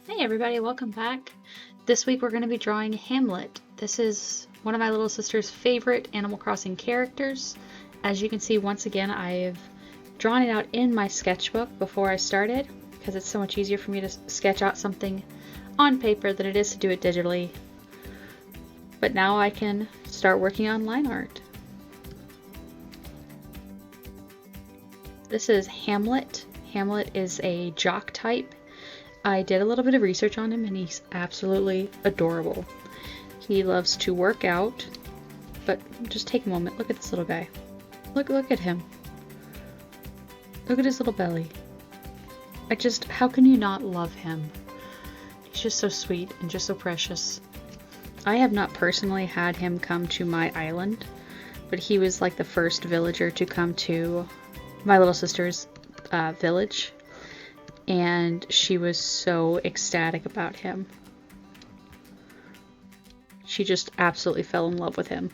Hey everybody, welcome back. This week we're going to be drawing Hamlet. This is one of my little sister's favorite Animal Crossing characters. As you can see, once again, I've drawn it out in my sketchbook before I started because it's so much easier for me to sketch out something on paper than it is to do it digitally. But now I can start working on line art. This is Hamlet. Hamlet is a jock type. I did a little bit of research on him and he's absolutely adorable. He loves to work out, but just take a moment. Look at this little guy. Look at him. Look at his little belly. How can you not love him? He's just so sweet and just so precious. I have not personally had him come to my island, but he was like the first villager to come to my little sister's village. And she was so ecstatic about him. She just absolutely fell in love with him.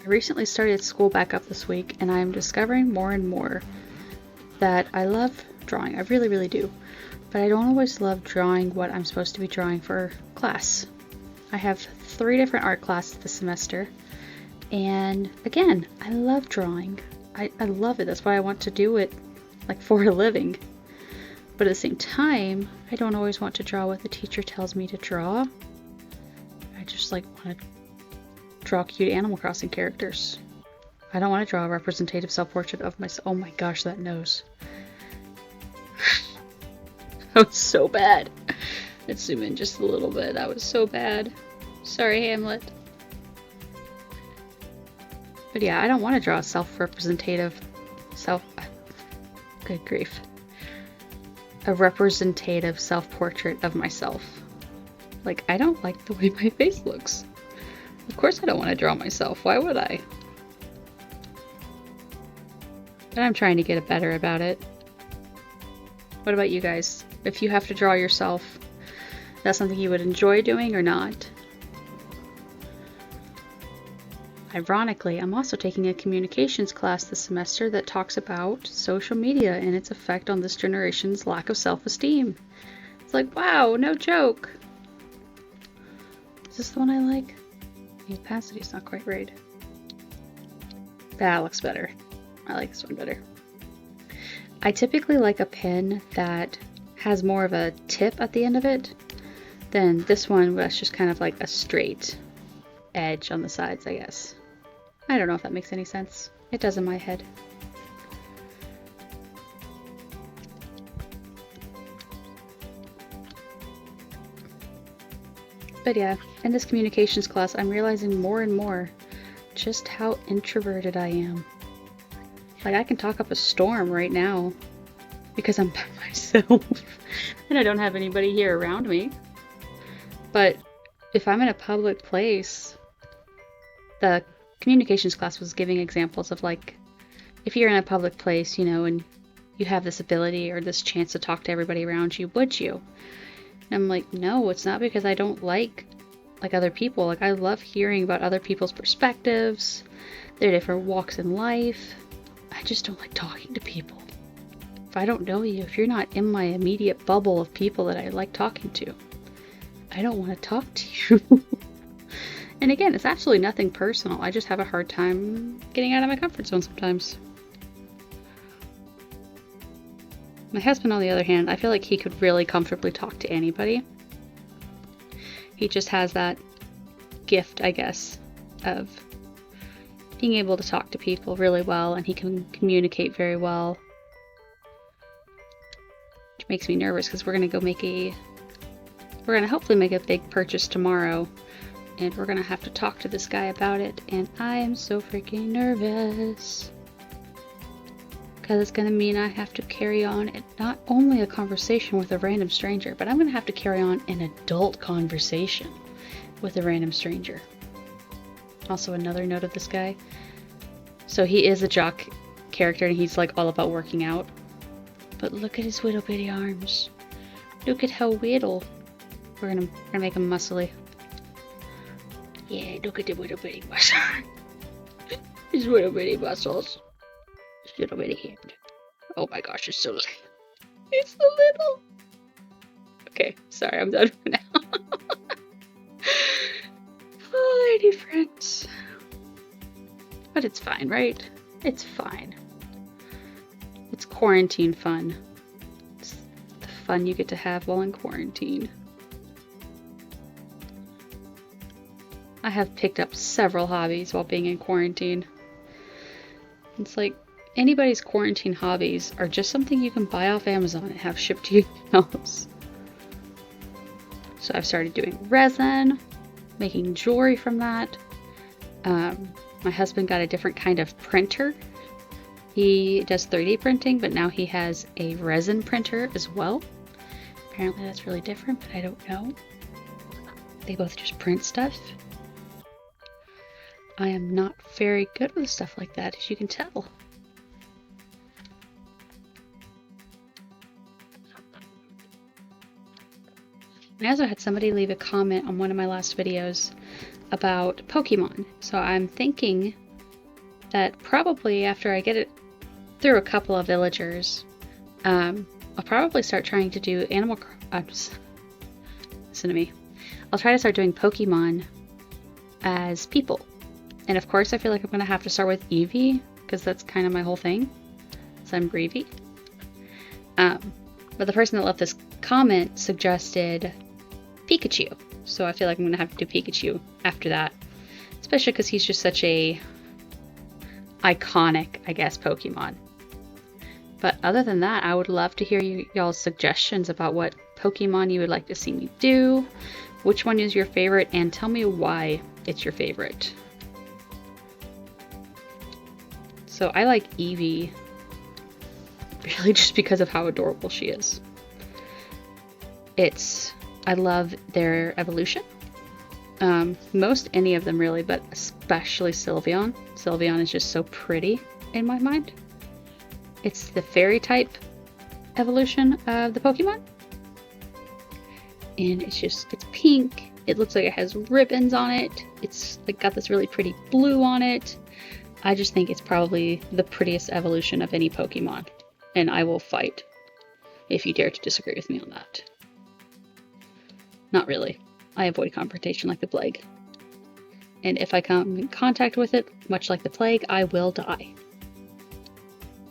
I recently started school back up this week, and I'm discovering more and more that I love drawing. I really, really do. But I don't always love drawing what I'm supposed to be drawing for class. I have 3 different art classes this semester, and again, I love drawing. I love it. That's why I want to do it like for a living. But at the same time, I don't always want to draw what the teacher tells me to draw. I just like want to draw cute Animal Crossing characters. I don't want to draw a representative self-portrait of myself. Oh my gosh, that nose. That was so bad. Let's zoom in just a little bit. That was so bad. Sorry, Hamlet. But yeah, I don't want to draw a good grief. A representative self-portrait of myself. Like, I don't like the way my face looks. Of course I don't want to draw myself. Why would I? But I'm trying to get better about it. What about you guys? If you have to draw yourself, that's something you would enjoy doing or not? Ironically, I'm also taking a communications class this semester that talks about social media and its effect on this generation's lack of self-esteem. It's like, wow, no joke. Is this the one I like? The opacity's not quite right. That looks better. I like this one better. I typically like a pen that has more of a tip at the end of it than this one, that's just kind of like a straight edge on the sides, I guess. I don't know if that makes any sense. It does in my head. But yeah, in this communications class, I'm realizing more and more just how introverted I am. Like, I can talk up a storm right now because I'm by myself and I don't have anybody here around me. But if I'm in a public place, the communications class was giving examples of, like, if you're in a public place, you know, and you have this ability or this chance to talk to everybody around you, would you? And I'm like, no, it's not because I don't like other people. Like, I love hearing about other people's perspectives, their different walks in life. I just don't like talking to people. If I don't know you, if you're not in my immediate bubble of people that I like talking to, I don't want to talk to you. And again, it's absolutely nothing personal. I just have a hard time getting out of my comfort zone sometimes. My husband, on the other hand, I feel like he could really comfortably talk to anybody. He just has that gift, I guess, of being able to talk to people really well, and he can communicate very well. Which makes me nervous because we're going to hopefully make a big purchase tomorrow, and we're going to have to talk to this guy about it, and I am so freaking nervous. Because it's going to mean I have to carry on not only a conversation with a random stranger, but I'm going to have to carry on an adult conversation with a random stranger. Also, another note of this guy. So he is a jock character and he's like all about working out. But look at his little bitty arms. Look at how little. We're gonna make him muscly. Yeah, look at the little bitty muscles. His little bitty muscles. His little bitty hand. Oh my gosh, it's so little. It's so little. Okay, sorry, I'm done for now. Oh, lady friends. But it's fine, right? It's fine. It's quarantine fun. It's the fun you get to have while in quarantine. I have picked up several hobbies while being in quarantine. It's like anybody's quarantine hobbies are just something you can buy off Amazon and have shipped to your house. So I've started doing resin, making jewelry from that. My husband got a different kind of printer. He does 3D printing, but now he has a resin printer as well. Apparently that's really different, but I don't know. They both just print stuff. I am not very good with stuff like that, as you can tell. I also had somebody leave a comment on one of my last videos about Pokemon. So I'm thinking that probably after I get it through a couple of villagers, I'll probably start trying to do listen to me. I'll try to start doing Pokemon as people. And of course, I feel like I'm going to have to start with Eevee, because that's kind of my whole thing. So I'm Greavy. But the person that left this comment suggested Pikachu. So I feel like I'm going to have to do Pikachu after that. Especially because he's just such a iconic, I guess, Pokemon. But other than that, I would love to hear y'all's suggestions about what Pokemon you would like to see me do, which one is your favorite, and tell me why it's your favorite. So I like Eevee really just because of how adorable she is. I love their evolution. Most any of them really, but especially Sylveon. Sylveon is just so pretty in my mind. It's the fairy type evolution of the Pokemon. And it's pink. It looks like it has ribbons on it. It's like got this really pretty blue on it. I just think it's probably the prettiest evolution of any Pokemon. And I will fight if you dare to disagree with me on that. Not really. I avoid confrontation like the plague. And if I come in contact with it, much like the plague, I will die.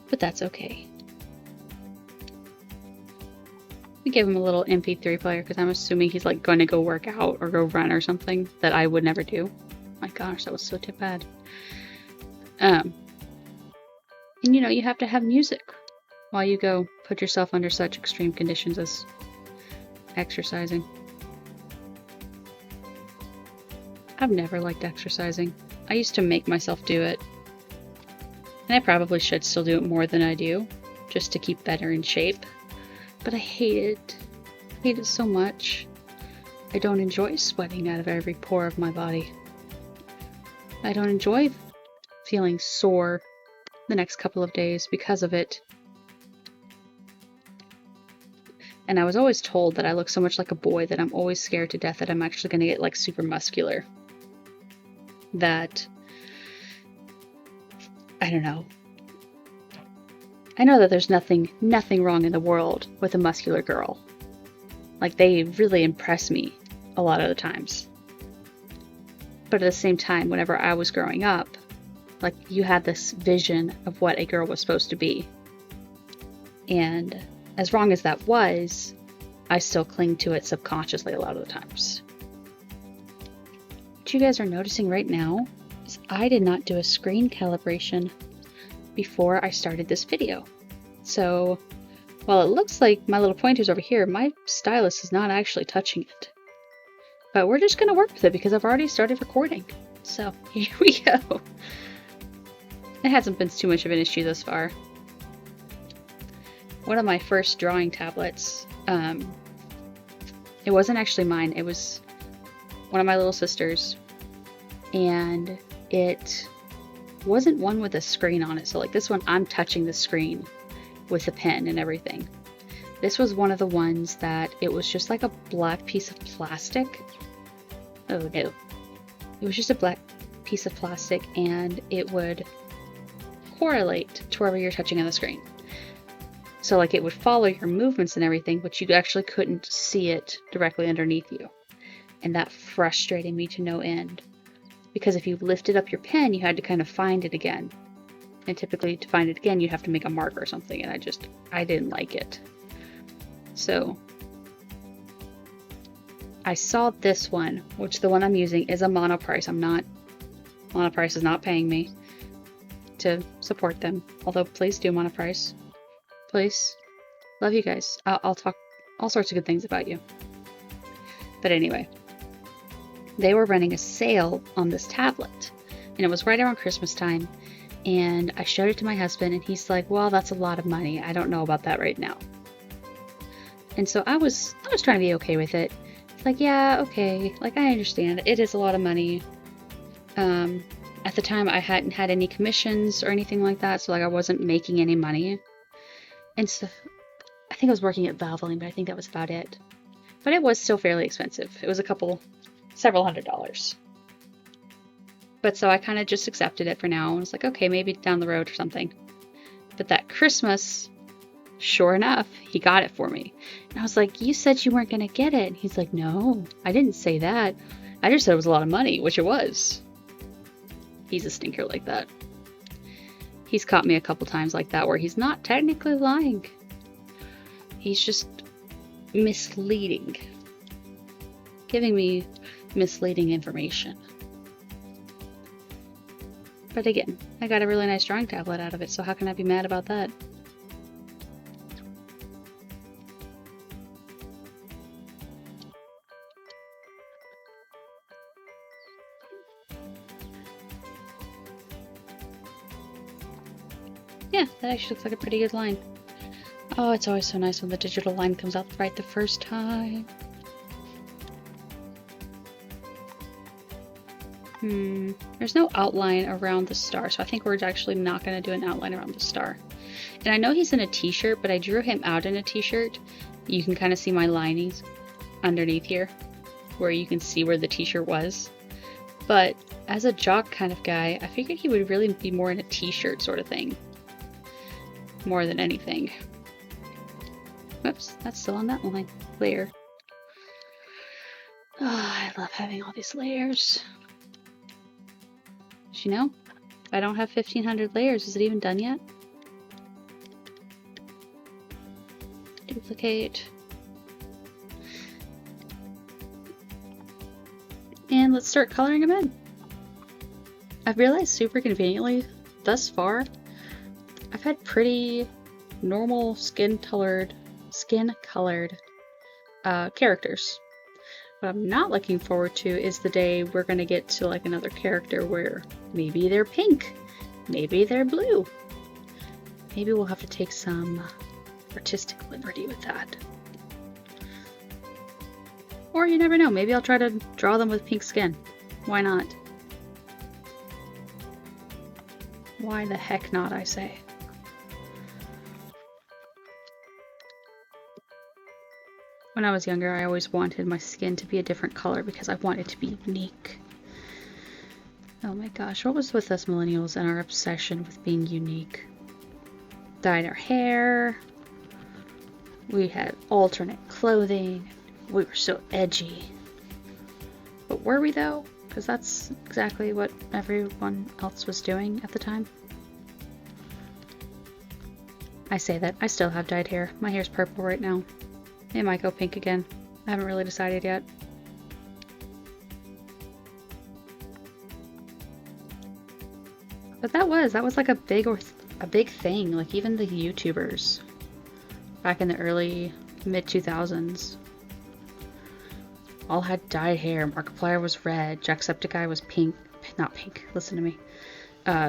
But that's okay. We gave him a little MP3 player because I'm assuming he's like going to go work out or go run or something that I would never do. My gosh, that was so bad. And you know, you have to have music while you go put yourself under such extreme conditions as exercising. I've never liked exercising. I used to make myself do it. And I probably should still do it more than I do, just to keep better in shape. But I hate it. I hate it so much. I don't enjoy sweating out of every pore of my body. I don't enjoy feeling sore the next couple of days because of it. And I was always told that I look so much like a boy that I'm always scared to death that I'm actually going to get like super muscular. That, I don't know. I know that there's nothing wrong in the world with a muscular girl. Like, they really impress me a lot of the times. But at the same time, whenever I was growing up, like, you had this vision of what a girl was supposed to be. And as wrong as that was, I still cling to it subconsciously a lot of the times. What you guys are noticing right now is I did not do a screen calibration before I started this video. So while it looks like my little pointer's over here, my stylus is not actually touching it. But we're just going to work with it because I've already started recording. So here we go. It hasn't been too much of an issue thus far. One of my first drawing tablets, it wasn't actually mine, it was one of my little sisters, and it wasn't one with a screen on it. So like this one, I'm touching the screen with the pen and everything. This was one of the ones that it was just like a black piece of plastic. Oh no. It was just a black piece of plastic, and it would correlate to wherever you're touching on the screen. So like it would follow your movements and everything, but you actually couldn't see it directly underneath you. And that frustrated me to no end. Because if you lifted up your pen, you had to kind of find it again. And typically to find it again, you'd have to make a mark or something, and I didn't like it. So I saw this one, which the one I'm using is a monoprice. Monoprice is not paying me to support them. Although please do, monoprice. Please. Love you guys. I'll talk all sorts of good things about you. But anyway, they were running a sale on this tablet, and it was right around Christmas time. And I showed it to my husband, and he's like, well, that's a lot of money. I don't know about that right now. And so I was trying to be okay with it. It's like, yeah, okay. Like, I understand. It is a lot of money. At the time, I hadn't had any commissions or anything like that, so like I wasn't making any money. And so I think I was working at Valvoline, but I think that was about it. But it was still fairly expensive. It was several $100s. But so I kind of just accepted it for now. And was like, okay, maybe down the road or something. But that Christmas, sure enough, he got it for me. And I was like, you said you weren't going to get it. And he's like, no, I didn't say that. I just said it was a lot of money, which it was. He's a stinker like that. He's caught me a couple times like that where he's not technically lying. He's just misleading. Giving me misleading information. But again, I got a really nice drawing tablet out of it, so how can I be mad about that? Yeah, that actually looks like a pretty good line. Oh, it's always so nice when the digital line comes out right the first time. There's no outline around the star, so I think we're actually not going to do an outline around the star. And I know he's in a t-shirt, but I drew him out in a t-shirt. You can kind of see my linings underneath here, where you can see where the t-shirt was. But as a jock kind of guy, I figured he would really be more in a t-shirt sort of thing. More than anything. Whoops, that's still on that line. Layer. Oh, I love having all these layers. You know, I don't have 1,500 layers. Is it even done yet? Duplicate. And let's start coloring them in. I've realized super conveniently, thus far, I've had pretty normal skin-colored characters. What I'm not looking forward to is the day we're going to get to like another character where maybe they're pink, maybe they're blue. Maybe we'll have to take some artistic liberty with that. Or you never know, maybe I'll try to draw them with pink skin. Why not? Why the heck not, I say. When I was younger, I always wanted my skin to be a different color because I wanted to be unique. Oh my gosh, what was with us millennials and our obsession with being unique? Dyed our hair. We had alternate clothing. We were so edgy. But were we though? Because that's exactly what everyone else was doing at the time. I say that, I still have dyed hair. My hair's purple right now. It might go pink again. I haven't really decided yet. But that was like a big thing. Like even the YouTubers back in the early mid-2000s all had dyed hair. Markiplier was red. Jacksepticeye was pink. Not pink. Listen to me.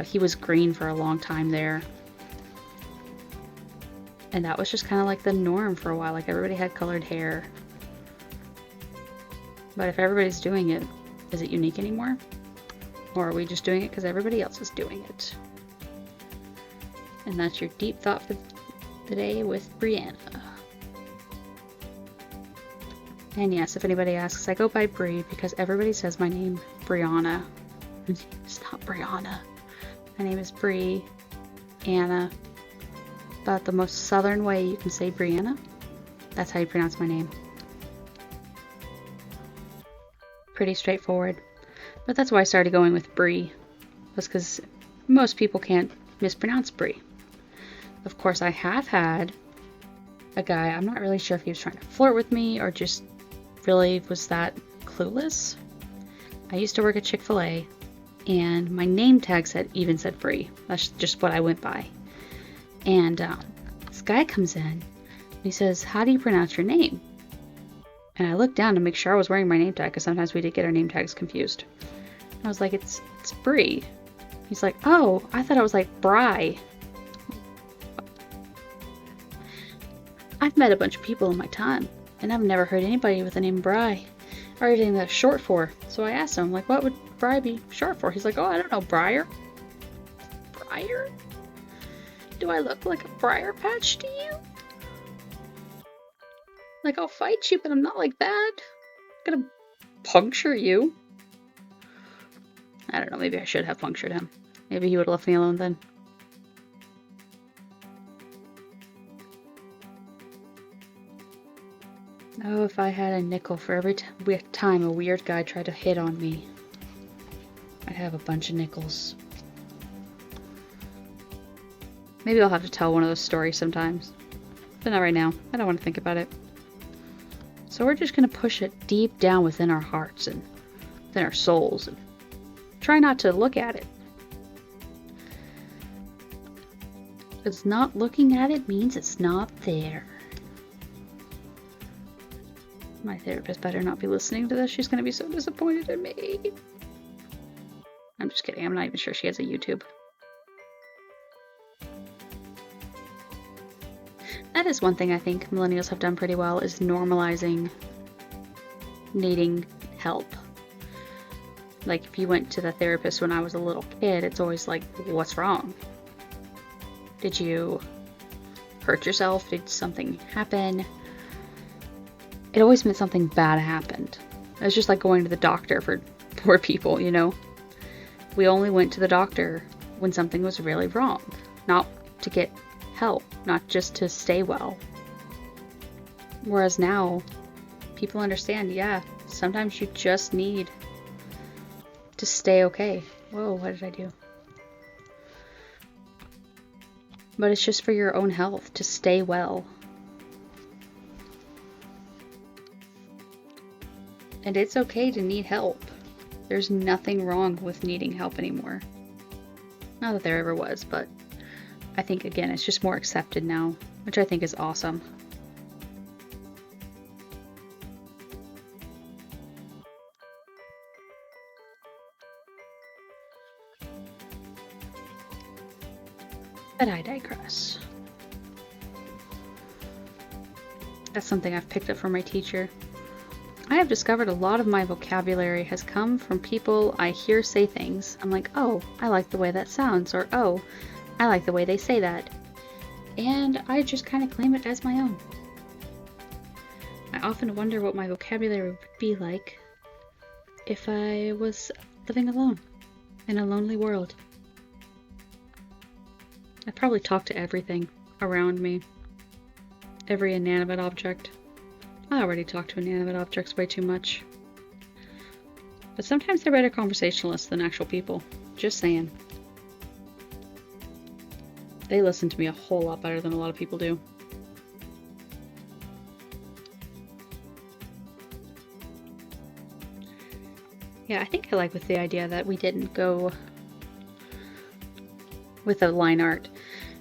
He was green for a long time there. And that was just kind of like the norm for a while. Like everybody had colored hair. But if everybody's doing it, is it unique anymore? Or are we just doing it because everybody else is doing it? And that's your deep thought for the day with Brianna. And yes, if anybody asks, I go by Bri because everybody says my name Brianna. It's not Brianna. My name is Bri Anna. But the most southern way you can say Brianna, that's how you pronounce my name. Pretty straightforward. But that's why I started going with Bri. Was because most people can't mispronounce Bri. Of course, I have had a guy, I'm not really sure if he was trying to flirt with me or just really was that clueless. I used to work at Chick-fil-A and my name tag even said Bri. That's just what I went by. And this guy comes in and he says, "How do you pronounce your name?" And I looked down to make sure I was wearing my name tag because sometimes we did get our name tags confused. And I was like, it's Bri. He's like, "Oh, I thought it was like Bri." I've met a bunch of people in my time, and I've never heard anybody with the name Bri, or anything that's short for. So I asked him, like, what would Bri be short for? He's like, "Oh, I don't know, Briar." Briar? Do I look like a briar patch to you? Like, I'll fight you, but I'm not like that. I'm gonna puncture you. I don't know, maybe I should have punctured him. Maybe he would have left me alone then. Oh, if I had a nickel for every time a weird guy tried to hit on me, I'd have a bunch of nickels. Maybe I'll have to tell one of those stories sometimes. But not right now. I don't want to think about it. So we're just going to push it deep down within our hearts and within our souls and try not to look at it. Because not looking at it means it's not there. My therapist better not be listening to this. She's going to be so disappointed in me. I'm just kidding. I'm not even sure she has a YouTube. That is one thing I think millennials have done pretty well, is normalizing needing help. Like, if you went to the therapist when I was a little kid, it's always like, what's wrong? Did you hurt yourself? Did something happen? It always meant something bad happened. It's just like going to the doctor for poor people, you know? We only went to the doctor when something was really wrong, not to get help, not just to stay well. Whereas now, people understand, yeah, sometimes you just need to stay okay. Whoa, what did I do? But it's just for your own health, to stay well. And it's okay to need help. There's nothing wrong with needing help anymore. Not that there ever was, but I think, again, it's just more accepted now, which I think is awesome. But I digress. That's something I've picked up from my teacher. I have discovered a lot of my vocabulary has come from people I hear say things. I'm like, oh, I like the way that sounds, or oh, I like the way they say that. And I just kind of claim it as my own. I often wonder what my vocabulary would be like if I was living alone in a lonely world. I'd probably talk to everything around me. Every inanimate object. I already talk to inanimate objects way too much. But sometimes they're better conversationalists than actual people. Just saying. They listen to me a whole lot better than a lot of people do. Yeah, I think I like with the idea that we didn't go with the line art.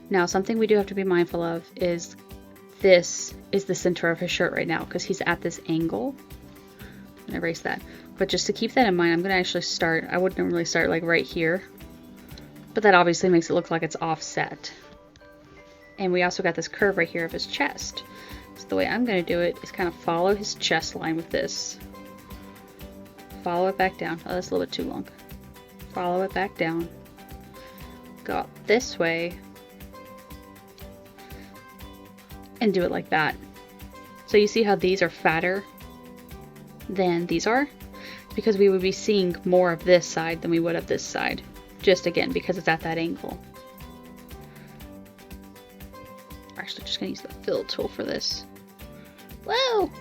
Now, something we do have to be mindful of is this is the center of his shirt right now because he's at this angle. I'm gonna erase that. But just to keep that in mind, I'm gonna actually start, I wouldn't normally start like right here, but that obviously makes it look like it's offset. And we also got this curve right here of his chest. So the way I'm gonna do it is kind of follow his chest line with this. Follow it back down. Oh, that's a little bit too long. Follow it back down. Go out this way. And do it like that. So you see how these are fatter than these are? because we would be seeing more of this side than we would of this side. Just again, because it's at that angle. I'm actually just gonna use the fill tool for this. Whoa!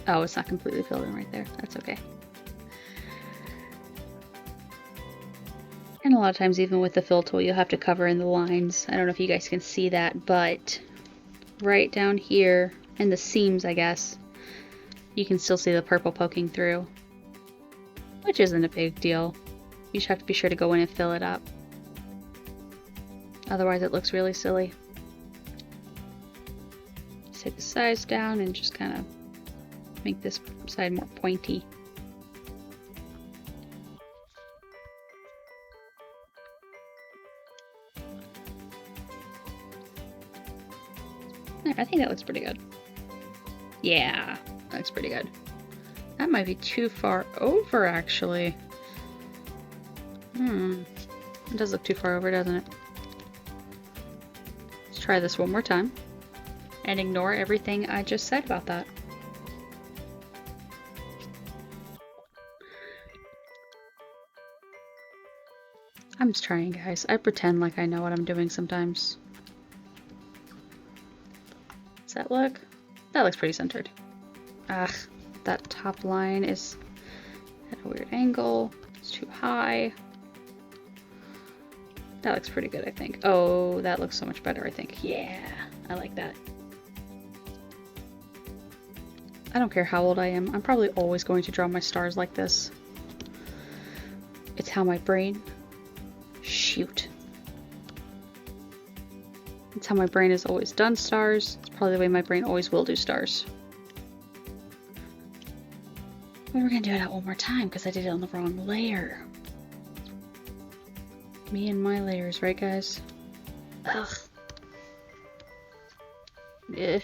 Oh, it's not completely filled in right there. That's okay. And a lot of times, even with the fill tool, you'll have to cover in the lines. I don't know if you guys can see that, but right down here in the seams, I guess, you can still see the purple poking through, which isn't a big deal. You just have to be sure to go in and fill it up. Otherwise, it looks really silly. Just take the size down and just kind of make this side more pointy. I think that looks pretty good. Yeah, that looks pretty good. That might be too far over, actually. It does look too far over, doesn't it? Let's try this one more time and ignore everything I just said about that. I'm just trying, guys. I pretend like I know what I'm doing sometimes. Does that look? That looks pretty centered. Ugh, that top line is at a weird angle. It's too high. That looks pretty good, I think. Oh, that looks so much better, I think. Yeah, I like that. I don't care how old I am. I'm probably always going to draw my stars like this. It's how my brain... Shoot. It's how my brain has always done stars. It's probably the way my brain always will do stars. We're gonna do it out one more time because I did it on the wrong layer. Me and my layers, right guys? Ugh. Yeah.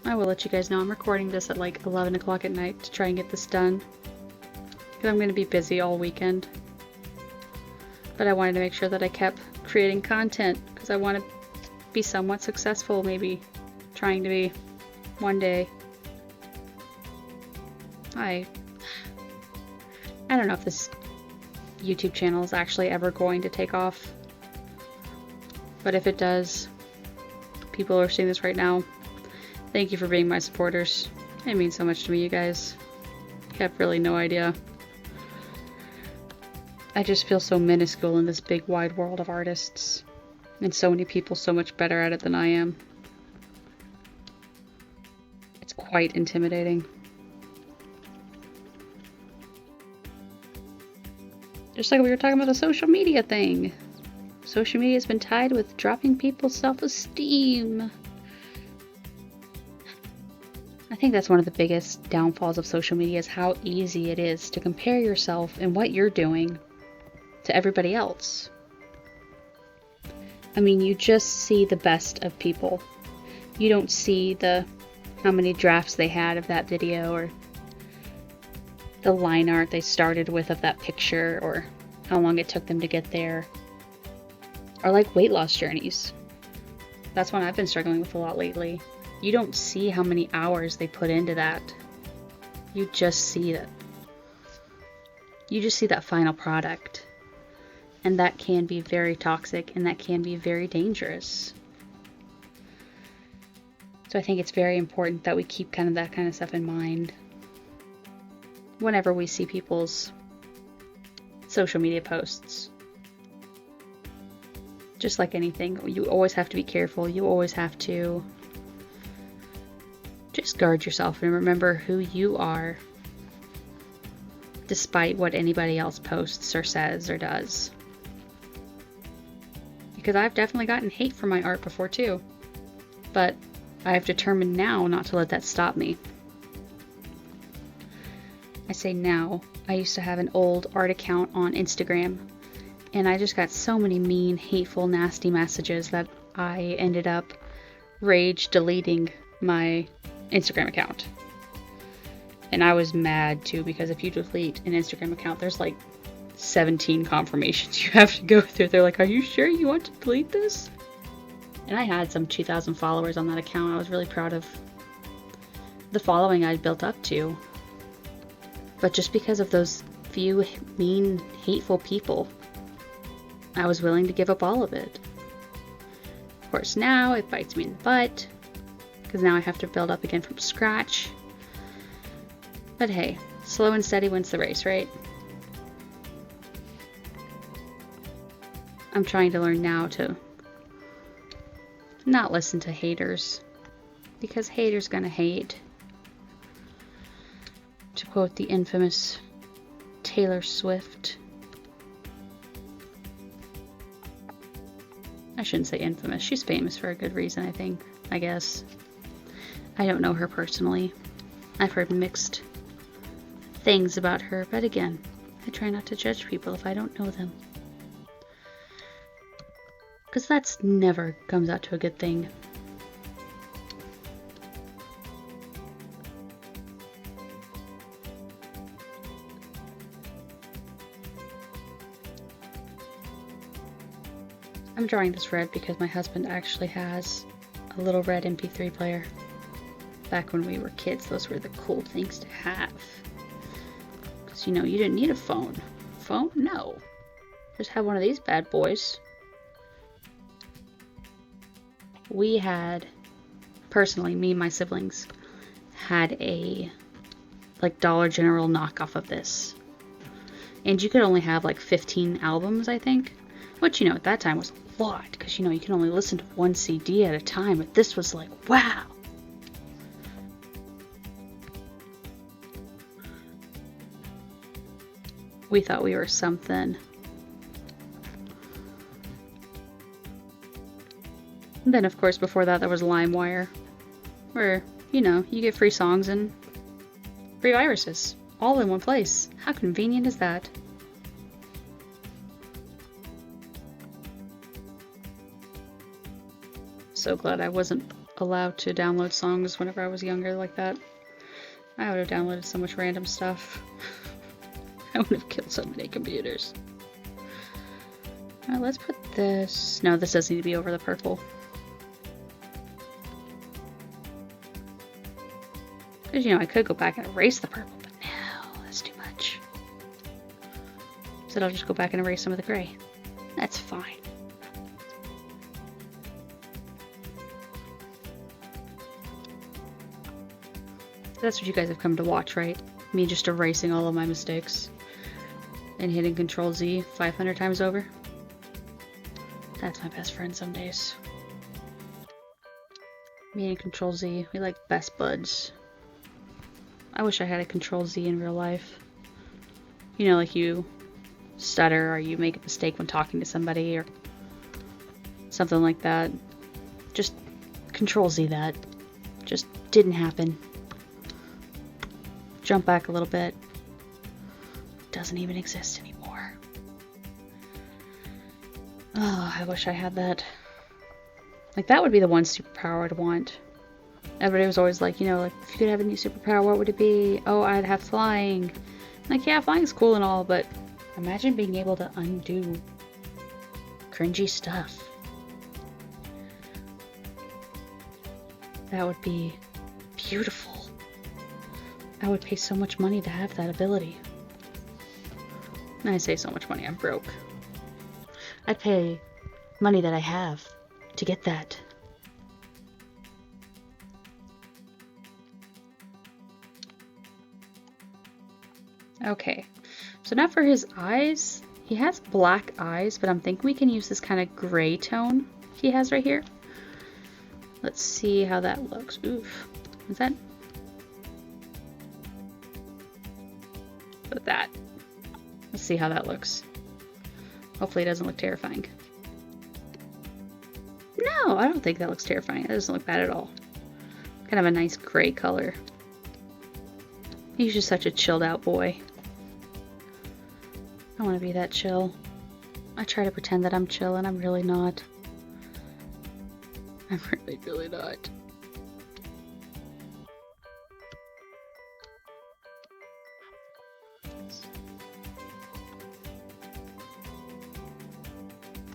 I will let you guys know I'm recording this at like 11 o'clock at night to try and get this done. Because I'm gonna be busy all weekend. But I wanted to make sure that I kept creating content because I want to be somewhat successful, maybe trying to be one day. I don't know if this YouTube channel is actually ever going to take off, but if it does, people are seeing this right now. Thank you for being my supporters. It means so much to me, you guys. You have really no idea. I just feel so minuscule in this big wide world of artists, and so many people so much better at it than I am. It's quite intimidating. Just like we were talking about the social media thing. Social media has been tied with dropping people's self-esteem. I think that's one of the biggest downfalls of social media is how easy it is to compare yourself and what you're doing to everybody else. I mean, you just see the best of people. You don't see how many drafts they had of that video, or the line art they started with of that picture, or how long it took them to get there. Or like weight loss journeys. That's one I've been struggling with a lot lately. You don't see how many hours they put into that. You just see that. You just see that final product. And that can be very toxic, and that can be very dangerous. So I think it's very important that we keep that kind of stuff in mind whenever we see people's social media posts. Just like anything, you always have to be careful. You always have to just guard yourself and remember who you are, despite what anybody else posts or says or does. Because I've definitely gotten hate for my art before too, but I've determined now not to let that stop me. I say now. I used to have an old art account on Instagram, and I just got so many mean, hateful, nasty messages that I ended up rage deleting my Instagram account. And I was mad too, because if you delete an Instagram account, there's like 17 confirmations you have to go through. They're like, are you sure you want to delete this? And I had some 2,000 followers on that account. I was really proud of the following I'd built up to. But just because of those few mean, hateful people, I was willing to give up all of it. Of course, now it bites me in the butt, because now I have to build up again from scratch. But hey, slow and steady wins the race, right? I'm trying to learn now to not listen to haters, because haters gonna hate. To quote the infamous Taylor Swift. I shouldn't say infamous. She's famous for a good reason, I think. I guess. I don't know her personally. I've heard mixed things about her, but again, I try not to judge people if I don't know them. Because that's never comes out to a good thing. I'm drawing this red because my husband actually has a little red MP3 player. Back when we were kids, those were the cool things to have. Because, you know, you didn't need a phone. Phone? No. Just have one of these bad boys. We had, personally, me and my siblings, had a, like, Dollar General knockoff of this. And you could only have, like, 15 albums, I think. Which, you know, at that time was a lot. Because, you know, you can only listen to one CD at a time. But this was like, wow. We thought we were something. And then, of course, before that, there was LimeWire. Where, you know, you get free songs and free viruses. All in one place. How convenient is that? So glad I wasn't allowed to download songs whenever I was younger like that. I would have downloaded so much random stuff. I would have killed so many computers. Alright, let's put this... No, this does need to be over the purple. Because, you know, I could go back and erase the purple, but no, that's too much. So I'll just go back and erase some of the gray. That's fine. That's what you guys have come to watch, right? Me just erasing all of my mistakes. And hitting Control Z 500 times over. That's my best friend some days. Me and Control Z, we like best buds. I wish I had a Control Z in real life. You know, like you stutter or you make a mistake when talking to somebody or something like that. Just Control Z that. Just didn't happen. Jump back a little bit. Doesn't even exist anymore. Oh, I wish I had that. Like, that would be the one superpower I'd want. Everybody was always like, you know, like, if you could have a new superpower, what would it be? Oh, I'd have flying. Like, yeah, flying's cool and all, but imagine being able to undo cringy stuff. That would be beautiful. I would pay so much money to have that ability. And I say so much money, I'm broke. I'd pay money that I have to get that. Okay, so now for his eyes. He has black eyes, but I'm thinking we can use this kind of gray tone he has right here. Let's see how that looks. Oof. Is that? With that. Let's see how that looks. Hopefully it doesn't look terrifying. No, I don't think that looks terrifying. That doesn't look bad at all. Kind of a nice gray color. He's just such a chilled out boy. I want to be that chill. I try to pretend that I'm chill and I'm really not. I'm really not.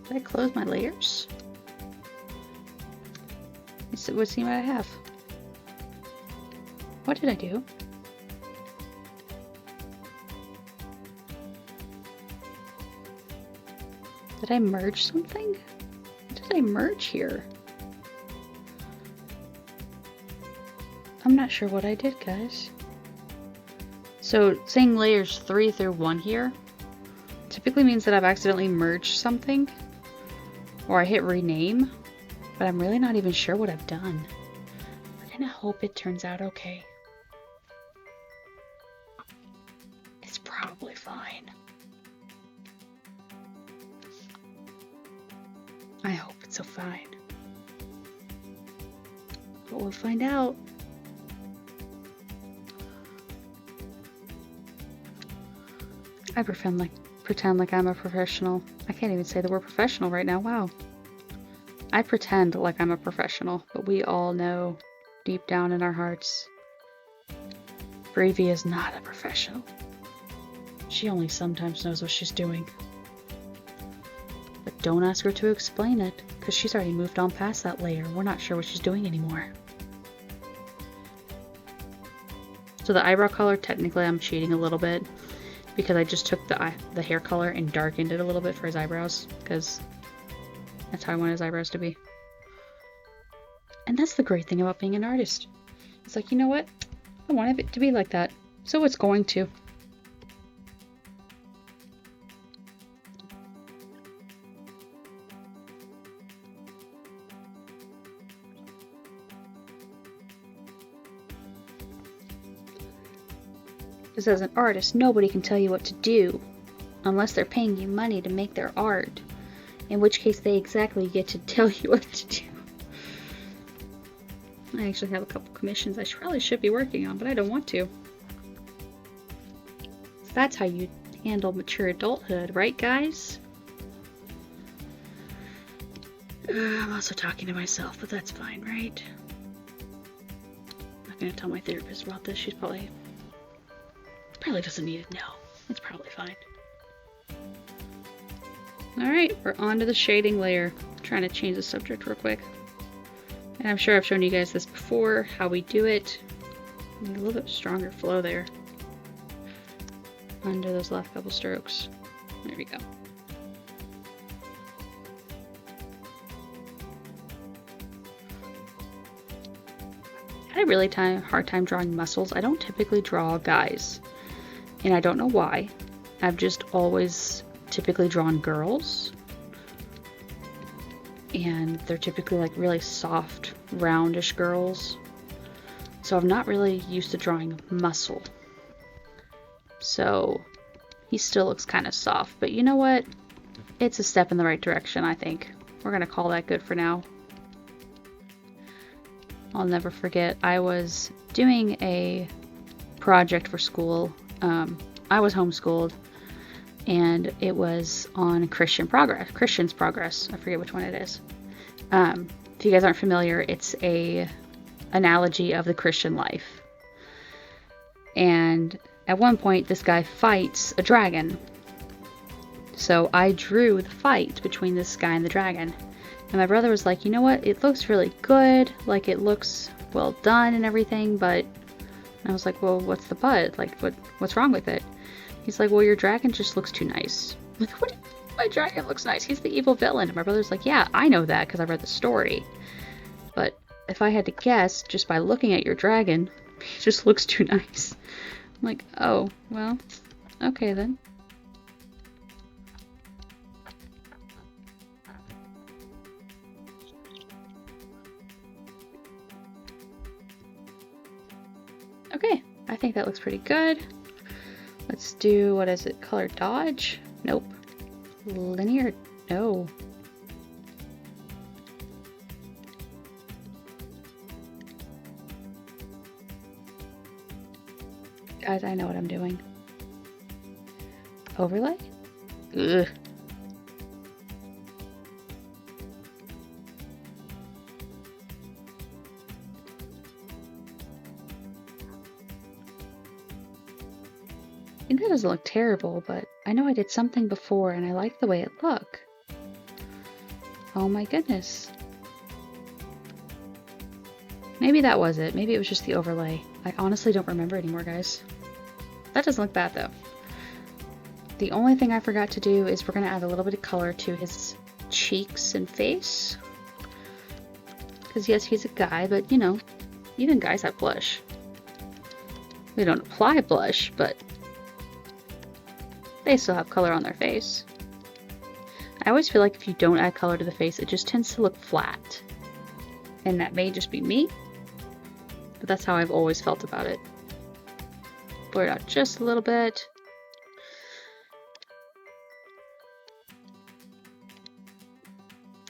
Did I close my layers? Let's see what I have. What did I do? Did I merge something? What did I merge here? I'm not sure what I did, guys. So saying layers 3 through 1 here typically means that I've accidentally merged something, or I hit rename, but I'm really not even sure what I've done. We're gonna hope it turns out okay. It's probably fine. I hope it's so fine. But we'll find out. I pretend like I'm a professional. I can't even say the word professional right now. Wow. I pretend like I'm a professional, but we all know deep down in our hearts, Bravey is not a professional. She only sometimes knows what she's doing. But don't ask her to explain it, because she's already moved on past that layer. We're not sure what she's doing anymore. So the eyebrow color, technically I'm cheating a little bit, because I just took the hair color and darkened it a little bit for his eyebrows, because that's how I want his eyebrows to be. And that's the great thing about being an artist. It's like, you know what? I want it to be like that, so it's going to. Because as an artist, nobody can tell you what to do unless they're paying you money to make their art, in which case they exactly get to tell you what to do. I actually have a couple commissions I probably should be working on, but I don't want to. That's how you handle mature adulthood, right, guys? I'm also talking to myself, but that's fine, right? I'm not going to tell my therapist about this. She's probably doesn't need to know. It's probably fine. Alright, we're on to the shading layer. I'm trying to change the subject real quick. And I'm sure I've shown you guys this before, how we do it. A little bit stronger flow there. Under those last couple strokes. There we go. I had a really hard time drawing muscles. I don't typically draw guys. And I don't know why. I've just always typically drawn girls. And they're typically like really soft, roundish girls. So I'm not really used to drawing muscle. So he still looks kind of soft. But you know what? It's a step in the right direction, I think. We're going to call that good for now. I'll never forget, I was doing a project for school. I was homeschooled, and it was on Christian's Progress. I forget which one it is. If you guys aren't familiar, it's a analogy of the Christian life. And at one point, this guy fights a dragon. So I drew the fight between this guy and the dragon. And my brother was like, you know what? It looks really good. Like, it looks well done and everything, but... And I was like, well, what's the but? Like, what's wrong with it? He's like, well, your dragon just looks too nice. I'm like, what do you mean my dragon looks nice? He's the evil villain. And my brother's like, yeah, I know that because I read the story. But if I had to guess, just by looking at your dragon, he just looks too nice. I'm like, oh, well, okay then. Okay, I think that looks pretty good. Let's do, what is it, color dodge? Nope. Linear, no. Guys, I know what I'm doing. Overlay? Ugh. I think that doesn't look terrible, but I know I did something before and I like the way it looked. Oh my goodness. Maybe that was it. Maybe it was just the overlay. I honestly don't remember anymore, guys. That doesn't look bad though. The only thing I forgot to do is we're going to add a little bit of color to his cheeks and face. Because yes, he's a guy, but you know, even guys have blush. They don't apply blush, but they still have color on their face. I always feel like if you don't add color to the face, it just tends to look flat. And that may just be me, but that's how I've always felt about it. Blur it out just a little bit.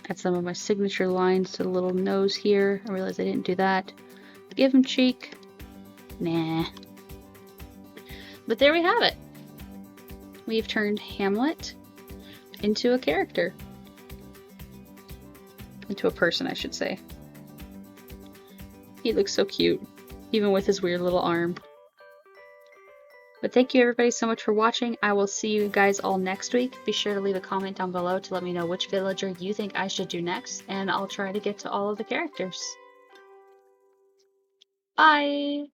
Add some of my signature lines to the little nose here. I realized I didn't do that. Give him cheek. Nah. But there we have it. We've turned Hamlet into a character. Into a person, I should say. He looks so cute, even with his weird little arm. But thank you everybody so much for watching. I will see you guys all next week. Be sure to leave a comment down below to let me know which villager you think I should do next, and I'll try to get to all of the characters. Bye!